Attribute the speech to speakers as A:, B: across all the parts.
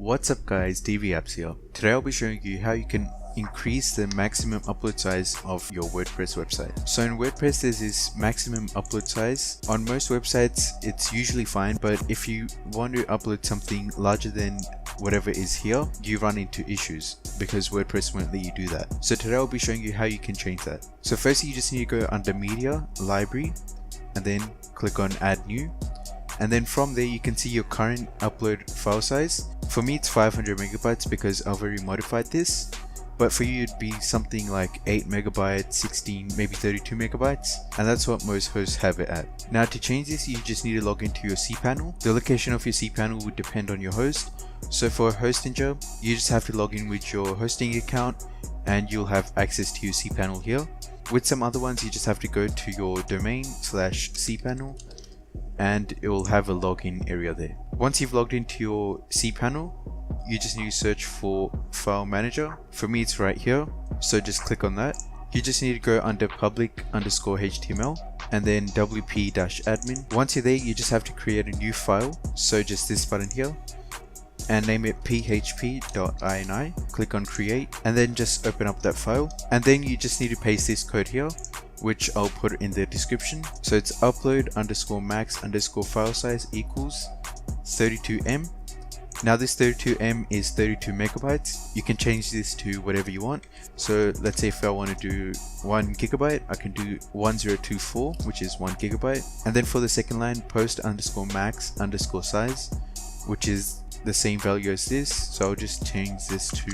A: What's up guys, DvApps here. Today I'll be showing you how you can increase the maximum upload size of your WordPress website. So in WordPress there's this maximum upload size. On most websites it's usually fine, but if you want to upload something larger than whatever is here, you run into issues because WordPress won't let you do that. So today I'll be showing you how you can change that. So firstly you just need to go under Media, Library, and then click on Add New. And then from there you can see your current upload file size. For me it's 500 megabytes because I've already modified this, but for you it'd be something like 8 megabytes, 16, maybe 32 megabytes, and that's what most hosts have it at. Now to change this you just need to log into your cPanel. The location of your cPanel would depend on your host. So for a hosting job you just have to log in with your hosting account and you'll have access to your cPanel here. With some other ones you just have to go to your domain/cPanel and it will have a login area there. Once you've logged into your cPanel, you just need to search for File Manager. For me it's right here, so just click on that. You just need to go under public_HTML and then wp-admin. Once you're there you just have to create a new file, so just this button here, and name it php.ini. Click on create and then just open up that file, and then you just need to paste this code here, which I'll put in the description. So it's upload_max_file size equals 32M. Now this 32M is 32 megabytes. You can change this to whatever you want. So let's say if I want to do 1 gigabyte, I can do 1024, which is 1 gigabyte. And then for the second line, post_max_size, which is the same value as this, so I'll just change this to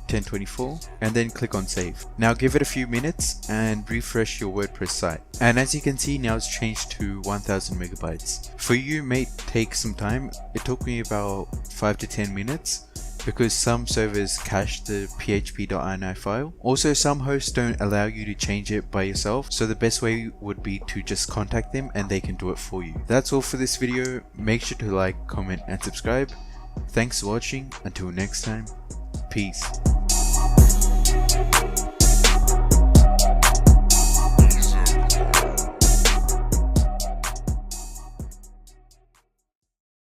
A: 1024 and then click on save. Now give it a few minutes and refresh your WordPress site, and as you can see now it's changed to 1000 megabytes. For you it may take some time. It took me about 5 to 10 minutes because some servers cache the php.ini file. Also some hosts don't allow you to change it by yourself, so the best way would be to just contact them and they can do it for you. That's all for this video. Make sure to like, comment and subscribe. Thanks for watching. Until next time, peace.